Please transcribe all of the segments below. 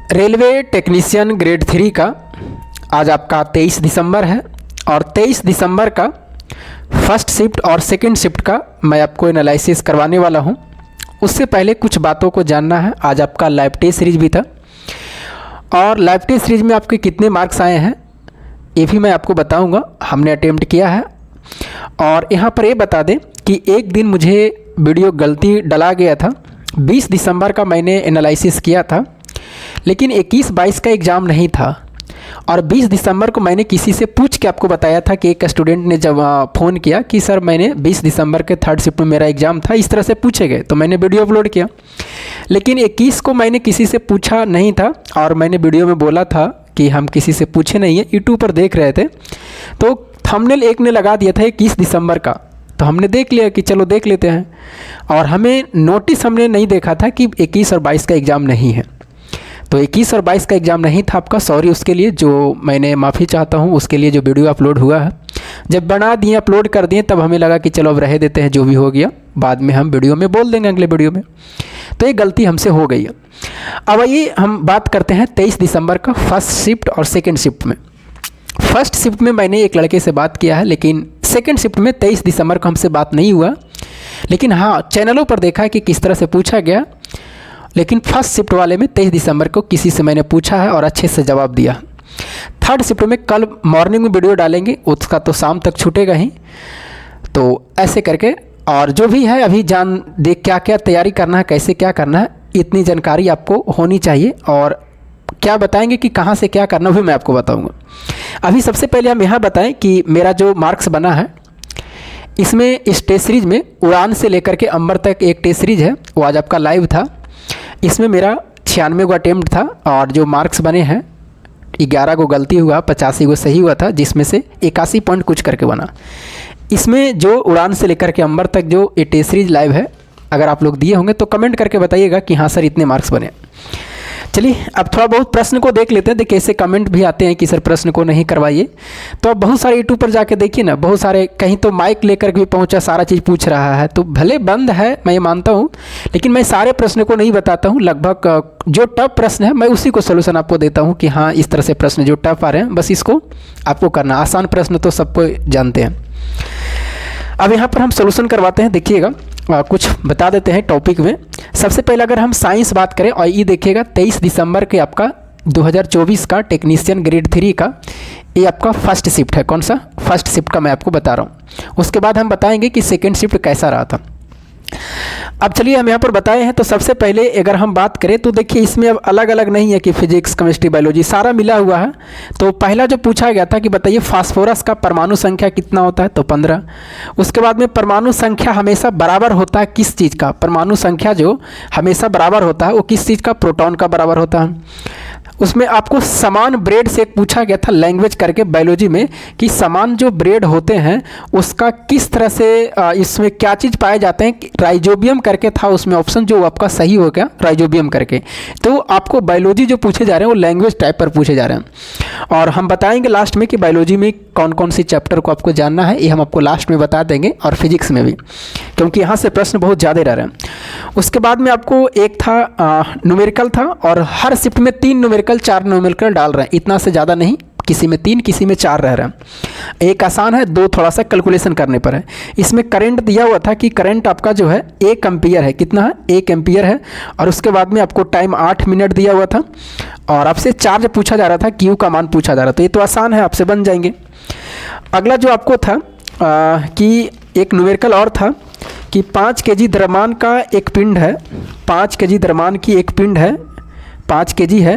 Railway technician grade 3 का आज आपका 23 दिसंबर है और 23 दिसंबर का फर्स्ट शिफ्ट और सेकंड शिफ्ट का मैं आपको एनालिसिस करवाने वाला हूं। उससे पहले कुछ बातों को जानना है। आज आपका लाइव टेस्ट सीरीज भी था और लाइव टेस्ट सीरीज में आपके कितने मार्क्स आए हैं ये भी मैं आपको बताऊंगा। हमने अटेम्प्ट किया है और यहाँ पर ये बता दें कि एक दिन मुझे वीडियो गलती डला गया था। 20 दिसंबर का मैंने एनालिसिस किया था लेकिन 21-22 का एग्ज़ाम नहीं था और 20 दिसंबर को मैंने किसी से पूछ के आपको बताया था कि एक स्टूडेंट ने जब फ़ोन किया कि सर मैंने 20 दिसंबर के थर्ड शिफ्ट में मेरा एग्ज़ाम था, इस तरह से पूछे गए तो मैंने वीडियो अपलोड किया। लेकिन 21 को मैंने किसी से पूछा नहीं था और मैंने वीडियो में बोला था कि हम किसी से पूछे नहीं है, यूट्यूब पर देख रहे थे तो थंबनेल एक ने लगा दिया था 21 दिसंबर का, तो हमने देख लिया कि चलो देख लेते हैं और हमें नोटिस हमने नहीं देखा था कि 21 और 22 का एग्ज़ाम नहीं है। तो 21 और 22 का एग्ज़ाम नहीं था आपका, सॉरी उसके लिए, जो मैंने माफ़ी चाहता हूँ उसके लिए जो वीडियो अपलोड हुआ है। जब बना दिए अपलोड कर दिए तब हमें लगा कि चलो अब रह देते हैं, जो भी हो गया बाद में हम वीडियो में बोल देंगे अगले वीडियो में। तो ये गलती हमसे हो गई है। अब आइए हम बात करते हैं 23 दिसंबर का फर्स्ट शिफ्ट और सेकेंड शिफ्ट में। फर्स्ट शिफ्ट में मैंने एक लड़के से बात किया है लेकिन सेकेंड शिफ्ट में 23 दिसंबर को हमसे बात नहीं हुआ। लेकिन हाँ, चैनलों पर देखा है कि किस तरह से पूछा गया, लेकिन फर्स्ट शिफ्ट वाले में 23 दिसंबर को किसी से मैंने पूछा है और अच्छे से जवाब दिया। थर्ड शिफ्ट में कल मॉर्निंग में वीडियो डालेंगे, उसका तो शाम तक छूटेगा ही। तो ऐसे करके और जो भी है अभी जान देख क्या क्या तैयारी करना है, कैसे क्या करना है, इतनी जानकारी आपको होनी चाहिए। और क्या बताएंगे कि कहाँ से क्या करना भी मैं आपको बताऊँगा। अभी सबसे पहले हम यहाँ बताएँ कि मेरा जो मार्क्स बना है इसमें इस टेस्ट सीरीज में उड़ान से लेकर के अंबर तक एक टेस्ट सीरीज है, वो आज आपका लाइव था। इसमें मेरा 96 गो अटेम्प्ट था और जो मार्क्स बने हैं 11 गो गलती हुआ, 85 गो सही हुआ था, जिसमें से 81 पॉइंट कुछ करके बना। इसमें जो उड़ान से लेकर के अंबर तक जो ये टेस्ट सीरीज लाइव है, अगर आप लोग दिए होंगे तो कमेंट करके बताइएगा कि हाँ सर इतने मार्क्स बने। चलिए अब थोड़ा बहुत प्रश्न को देख लेते हैं। देखिए ऐसे कमेंट भी आते हैं कि सर प्रश्न को नहीं करवाइए, तो अब बहुत सारे यूट्यूब पर जाके देखिए ना, बहुत सारे कहीं तो माइक लेकर भी पहुंचा, सारा चीज़ पूछ रहा है। तो भले बंद है मैं ये मानता हूं, लेकिन मैं सारे प्रश्न को नहीं बताता हूं। लगभग जो टफ प्रश्न है मैं उसी को सोल्यूशन आपको देता हूँ कि हाँ इस तरह से प्रश्न जो टफ आ रहे हैं बस इसको आपको करना। आसान प्रश्न तो सबको जानते हैं। अब यहाँ पर हम सोल्यूशन करवाते हैं। देखिएगा कुछ बता देते हैं टॉपिक में। सबसे पहले अगर हम साइंस बात करें और ये देखिएगा 23 दिसंबर के आपका 2024 का टेक्नीशियन ग्रेड 3 का ये आपका फर्स्ट शिफ्ट है। कौन सा? फर्स्ट शिफ्ट का मैं आपको बता रहा हूँ। उसके बाद हम बताएंगे कि सेकेंड शिफ्ट कैसा रहा था। अब चलिए हम यहाँ पर बताए हैं। तो सबसे पहले अगर हम बात करें तो देखिए इसमें अब अलग अलग नहीं है कि फिजिक्स, केमिस्ट्री, बायोलॉजी सारा मिला हुआ है। तो पहला जो पूछा गया था कि बताइए फास्फोरस का परमाणु संख्या कितना होता है, तो 15। उसके बाद में परमाणु संख्या हमेशा बराबर होता है किस चीज़ का? परमाणु संख्या जो हमेशा बराबर होता है वो किस चीज़ का? प्रोटॉन का बराबर होता है। उसमें आपको समान ब्रेड से एक पूछा गया था लैंग्वेज करके बायोलॉजी में कि समान जो ब्रेड होते हैं उसका किस तरह से इसमें क्या चीज़ पाए जाते हैं? राइजोबियम करके था उसमें ऑप्शन, जो आपका सही हो गया राइजोबियम करके। तो आपको बायोलॉजी जो पूछे जा रहे हैं वो लैंग्वेज टाइप पर पूछे जा रहे हैं। और हम बताएंगे लास्ट में कि बायोलॉजी में कौन कौन सी चैप्टर को आपको जानना है, ये हम आपको लास्ट में बता देंगे। और फिजिक्स में भी, क्योंकि यहाँ से प्रश्न बहुत ज़्यादा रह रहे हैं। उसके बाद में आपको एक था न्यूमेरिकल था और हर शिफ्ट में 3 न्यूमेरिकल 4 न्यूमेरिकल डाल रहे हैं, इतना से ज़्यादा नहीं, किसी में 3 किसी में 4 रह रहे हैं। एक आसान है, 2 थोड़ा सा कैलकुलेशन करने पर है। इसमें करंट दिया हुआ था कि करंट आपका जो है 1 एम्पियर है। कितना है? 1 एम्पियर है। और उसके बाद में आपको टाइम 8 मिनट दिया हुआ था और आपसे चार्ज पूछा जा रहा था, क्यू का मान पूछा जा रहा था। तो ये तो आसान है, आपसे बन जाएंगे। अगला जो आपको था कि एक न्यूमेरिकल और था कि 5 केजी द्रव्यमान का एक पिंड है, 5 केजी द्रव्यमान की एक पिंड है, 5 केजी है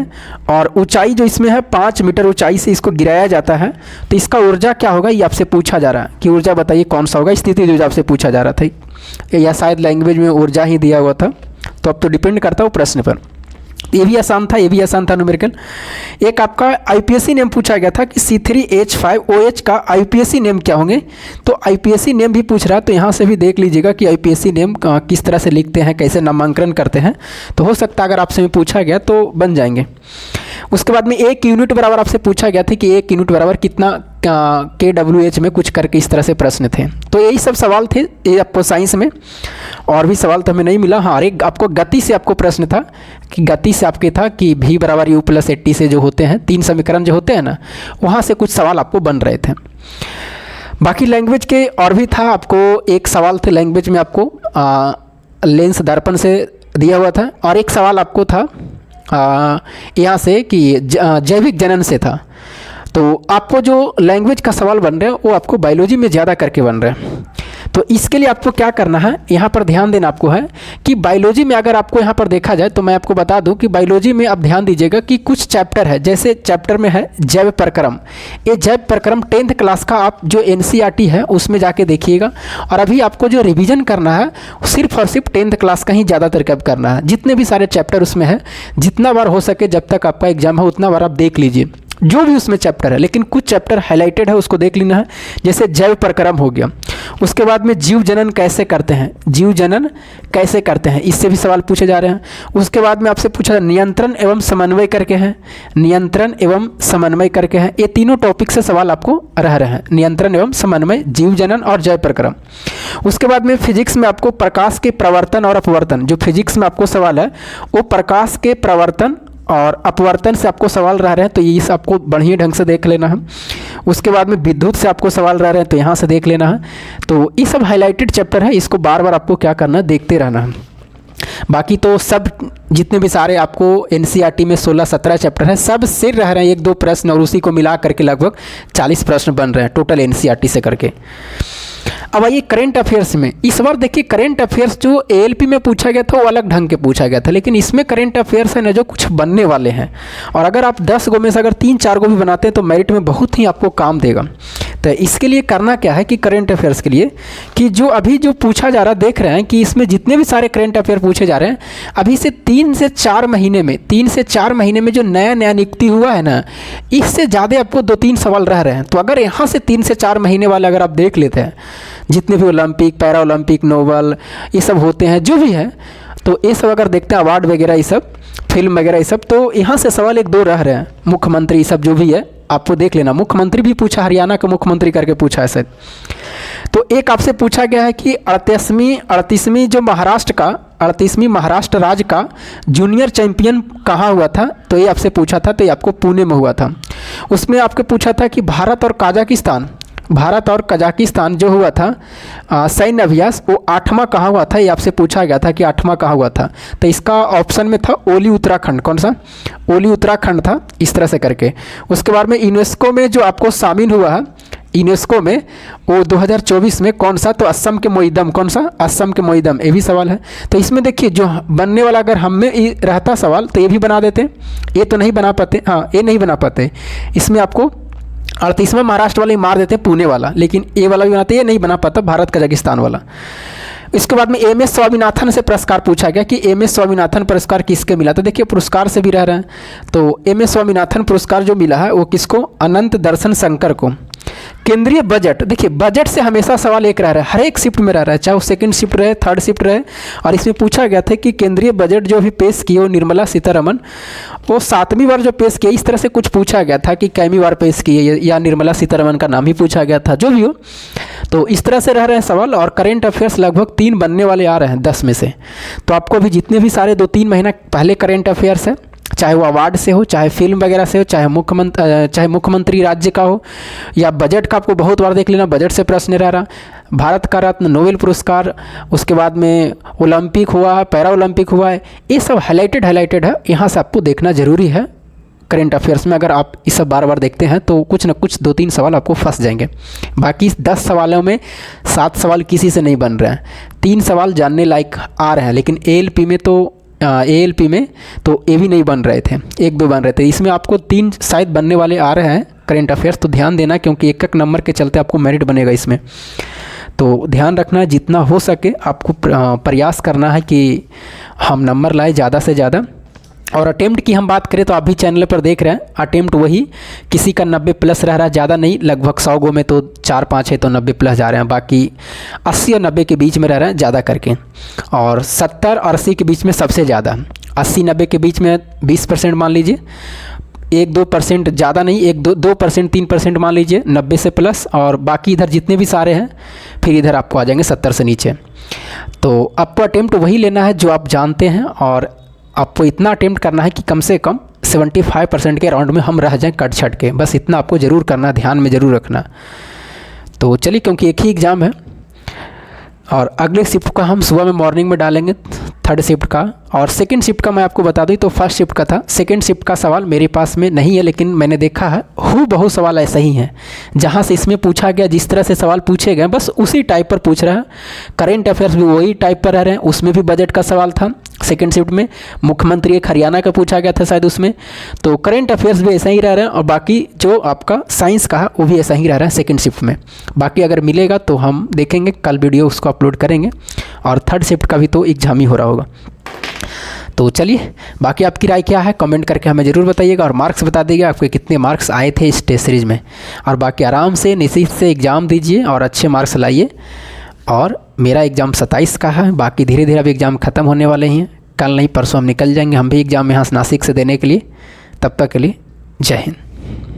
और ऊंचाई जो इसमें है 5 मीटर ऊंचाई से इसको गिराया जाता है। तो इसका ऊर्जा क्या होगा ये आपसे पूछा जा रहा है कि ऊर्जा बताइए कौन सा होगा। स्थिति जो आपसे पूछा जा रहा था या शायद लैंग्वेज में ऊर्जा ही दिया हुआ था, तो अब तो डिपेंड करता है प्रश्न पर। ये भी आसान था, ये भी आसान था न्यूमेरिकल। एक आपका आईपीएससी नेम पूछा गया था कि C3H5OH का आईपीएससी नेम क्या होंगे। तो आईपीएससी नेम भी पूछ रहा है, तो यहाँ से भी देख लीजिएगा कि आईपीएससी नेम किस तरह से लिखते हैं, कैसे नामांकन करते हैं। तो हो सकता है अगर आपसे पूछा गया तो बन जाएंगे। उसके बाद में 1 यूनिट बराबर आपसे पूछा गया था कि 1 यूनिट बराबर कितना KWH में कुछ करके इस तरह से प्रश्न थे। तो यही सब सवाल थे ये आपको साइंस में, और भी सवाल तो हमें नहीं मिला। हाँ, एक आपको गति से आपको प्रश्न था कि गति से आपके था कि V बराबर U प्लस 80 से जो होते हैं 3 समीकरण जो होते हैं ना, वहाँ से कुछ सवाल आपको बन रहे थे। बाकी लैंग्वेज के और भी था, आपको एक सवाल थे लैंग्वेज में आपको लेंस दर्पण से दिया हुआ था, और एक सवाल आपको था यहाँ से कि जैविक जनन से था। तो आपको जो लैंग्वेज का सवाल बन रहे हैं वो आपको बायोलॉजी में ज़्यादा करके बन रहे हैं। तो इसके लिए आपको क्या करना है, यहाँ पर ध्यान देना आपको है कि बायोलॉजी में अगर आपको यहाँ पर देखा जाए तो मैं आपको बता दूँ कि बायोलॉजी में आप ध्यान दीजिएगा कि कुछ चैप्टर है, जैसे चैप्टर में है जैव प्रक्रम। ये जैव प्रक्रम 10th क्लास का आप जो NCERT है उसमें जाके देखिएगा। और अभी आपको जो रिवीजन करना है सिर्फ और सिर्फ 10th क्लास का ही ज़्यादातर कब करना है। जितने भी सारे चैप्टर उसमें है, जितना बार हो सके जब तक आपका एग्जाम है उतना बार आप देख लीजिए जो भी उसमें चैप्टर है। लेकिन कुछ चैप्टर हाईलाइटेड है उसको देख लेना है, जैसे जैव प्रक्रम हो गया। उसके बाद में जीव जनन कैसे करते हैं, जीव जनन कैसे करते हैं, इससे भी सवाल पूछे जा रहे हैं। उसके बाद में आपसे पूछा नियंत्रण एवं समन्वय करके हैं, नियंत्रण एवं समन्वय करके हैं। ये तीनों टॉपिक से सवाल आपको रह रहे हैं, नियंत्रण एवं समन्वय, जीव जनन और जैव प्रक्रम। उसके बाद में फिजिक्स में आपको प्रकाश के प्रवर्तन और अपवर्तन, जो फिजिक्स में आपको सवाल है वो प्रकाश के प्रवर्तन और अपवर्तन से आपको सवाल रह रहे हैं, तो ये आपको बढ़िया ढंग से देख लेना है। उसके बाद में विद्युत से आपको सवाल रह रहे हैं, तो यहाँ से देख लेना है। तो ये सब हाईलाइटेड चैप्टर है, इसको बार बार आपको क्या करना है, देखते रहना है। बाकी तो सब जितने भी सारे आपको NCERT में 16-17 चैप्टर हैं, सब सिर रह रहे हैं 1-2 प्रश्न, और उसी को मिला करके लगभग 40 प्रश्न बन रहे हैं टोटल NCERT से करके। अब आइए करेंट अफेयर्स में। इस बार देखिए करेंट अफेयर्स जो ALP में पूछा गया था वो अलग ढंग के पूछा गया था, लेकिन इसमें करेंट अफेयर्स है ना जो कुछ बनने वाले हैं, और अगर आप 10 गो में से अगर 3-4 गो भी बनाते हैं तो मेरिट में बहुत ही आपको काम देगा। तो इसके लिए करना क्या है कि करेंट अफेयर्स के लिए कि जो अभी जो पूछा जा रहा है, देख रहे हैं कि इसमें जितने भी सारे करेंट अफेयर पूछे जा रहे हैं अभी से 3 से 4 महीने में, 3 से 4 महीने में जो नया नया नियुक्ति हुआ है ना, इससे ज़्यादा आपको 2-3 सवाल रह रहे हैं। तो अगर यहाँ से 3 से 4 महीने वाले अगर आप देख लेते हैं, जितने भी ओलंपिक, पैरा ओलंपिक, नोबल ये सब होते हैं जो भी है, तो ये सब अगर देखते हैं अवार्ड वगैरह ये सब, फिल्म वगैरह ये सब, तो यहाँ से सवाल 1-2 रह रहे हैं। मुख्यमंत्री ये सब जो भी है आपको देख लेना, मुख्यमंत्री भी पूछा, हरियाणा का मुख्यमंत्री करके पूछा है शायद। तो एक आपसे पूछा गया है कि 38वीं जो महाराष्ट्र का 38वीं महाराष्ट्र राज्य का जूनियर चैंपियन कहाँ हुआ था, तो ये आपसे पूछा था, तो ये आपको पुणे में हुआ था। उसमें आपके पूछा था कि भारत और कजाकिस्तान जो हुआ था सैन्य अभ्यास, वो 8वां कहाँ हुआ था, ये आपसे पूछा गया था कि 8वां कहाँ हुआ था। तो इसका ऑप्शन में था ओली उत्तराखंड। कौन सा? ओली उत्तराखंड था, इस तरह से करके। उसके बाद में यूनेस्को में जो आपको शामिल हुआ है, यूनेस्को में वो 2024 में कौन सा, तो असम के मोईदम। कौन सा? असम के मोईदम। ये भी सवाल है। तो इसमें देखिए जो बनने वाला अगर हम में रहता सवाल तो ये भी बना देते, ये तो नहीं बना पाते। हाँ, ये नहीं बना पाते। इसमें आपको 38वां महाराष्ट्र वाले मार देते पुणे वाला, लेकिन ये वाला भी बनाते, ये नहीं बना पाता भारत कजाकिस्तान वाला। इसके बाद में MS स्वामीनाथन से पुरस्कार पूछा गया कि MS स्वामीनाथन पुरस्कार किसके मिला। तो देखिए पुरस्कार से भी रह रहे हैं, तो MS स्वामीनाथन पुरस्कार जो मिला है वो किसको? अनंत दर्शन शंकर को। केंद्रीय बजट, देखिए बजट से हमेशा सवाल एक रह रहा है, हर एक शिफ्ट में रह रहा है, चाहे वो 2nd शिफ्ट रहे, 3rd शिफ्ट रहे। और इसमें पूछा गया था कि केंद्रीय बजट जो अभी पेश किए वो निर्मला सीतारमण, वो 7वीं बार जो पेश किए, इस तरह से कुछ पूछा गया था कि कैमी बार पेश किए, या निर्मला सीतारमण का नाम ही पूछा गया था, जो भी हो। तो इस तरह से रह रहे हैं सवाल, और करेंट अफेयर्स लगभग 3 बनने वाले आ रहे हैं 10 में से। तो आपको अभी जितने भी सारे 2-3 महीना पहले करेंट अफेयर्स है, चाहे वो अवार्ड से हो, चाहे फिल्म वगैरह से हो, चाहे मुख्यमंत्री राज्य का हो, या बजट का, आपको बहुत बार देख लेना बजट से प्रश्न रह रहा, भारत का रत्न, नोबेल पुरस्कार, उसके बाद में ओलंपिक हुआ है, पैरा ओलंपिक हुआ है, ये सब हाईलाइटेड है। यहाँ से आपको देखना जरूरी है करेंट अफेयर्स में। अगर आप इस सब बार बार देखते हैं तो कुछ न कुछ 2-3 सवाल आपको फंस जाएंगे। बाकी इस 10 सवालों में 7 सवाल किसी से नहीं बन रहे हैं, 3 सवाल जानने लायक आ रहे हैं, लेकिन ALP में तो ये भी नहीं बन रहे थे, 1-2 बन रहे थे। इसमें आपको 3 शायद बनने वाले आ रहे हैं करेंट अफेयर्स, तो ध्यान देना, क्योंकि एक नंबर के चलते आपको मेरिट बनेगा इसमें। तो ध्यान रखना, जितना हो सके आपको प्रयास करना है कि हम नंबर लाए ज़्यादा से ज़्यादा। और अटेम्प्ट की हम बात करें तो आप भी चैनल पर देख रहे हैं, अटेम्प्ट वही किसी का 90+ रह रहा है, ज़्यादा नहीं, लगभग 100 गो में तो 4-5 है तो 90+ जा रहे हैं, बाकी 80 और 90 के बीच में रह रहे हैं ज़्यादा करके, और 70 और 80 के बीच में सबसे ज़्यादा, 80-90 के बीच में 20% मान लीजिए, 1-2% ज़्यादा नहीं, 1-2% 3% मान लीजिए 90 से प्लस, और बाकी इधर जितने भी सारे हैं फिर इधर आपको आ जाएंगे 70 से नीचे। तो आपको अटेम्प्ट वही लेना है जो आप जानते हैं, और आपको इतना अटेम्प्ट करना है कि कम से कम 75% के राउंड में हम रह जाएं कट छट के, बस इतना आपको ज़रूर करना, ध्यान में ज़रूर रखना। तो चलिए, क्योंकि एक ही एग्ज़ाम है और अगले शिफ्ट का हम सुबह में मॉर्निंग में डालेंगे, थर्ड शिफ्ट का। और सेकंड शिफ्ट का मैं आपको बता दूं तो फर्स्ट शिफ्ट का था, सेकंड शिफ्ट का सवाल मेरे पास में नहीं है, लेकिन मैंने देखा है हूबहू सवाल ऐसा ही है। जहां से इसमें पूछा गया, जिस तरह से सवाल पूछे गए बस उसी टाइप पर पूछ रहा है। करेंट अफेयर्स भी वही टाइप पर रह रहे हैं, उसमें भी बजट का सवाल था सेकंड शिफ्ट में, मुख्यमंत्री एक हरियाणा का पूछा गया था शायद उसमें। तो करेंट अफेयर्स भी ऐसा ही रह रहे हैं, और बाकी जो आपका साइंस का है वो भी ऐसा ही रह रहा है सेकंड शिफ्ट में। बाकी अगर मिलेगा तो हम देखेंगे, कल वीडियो उसको अपलोड करेंगे। और थर्ड शिफ्ट का भी तो एग्जाम ही हो रहा होगा। तो चलिए, बाकी आपकी राय क्या है कमेंट करके हमें ज़रूर बताइएगा, और मार्क्स बता दीजिएगा आपके कितने मार्क्स आए थे इस टेस्ट सीरीज़ में। और बाकी आराम से निश्चित से एग्ज़ाम दीजिए और अच्छे मार्क्स लाइए। और मेरा एग्ज़ाम 27 का है, बाकी धीरे धीरे अब एग्ज़ाम ख़त्म होने वाले हैं, कल नहीं परसों हम निकल जाएंगे हम भी एग्ज़ाम यहाँ नासिक से देने के लिए। तब तक के लिए जय हिंद।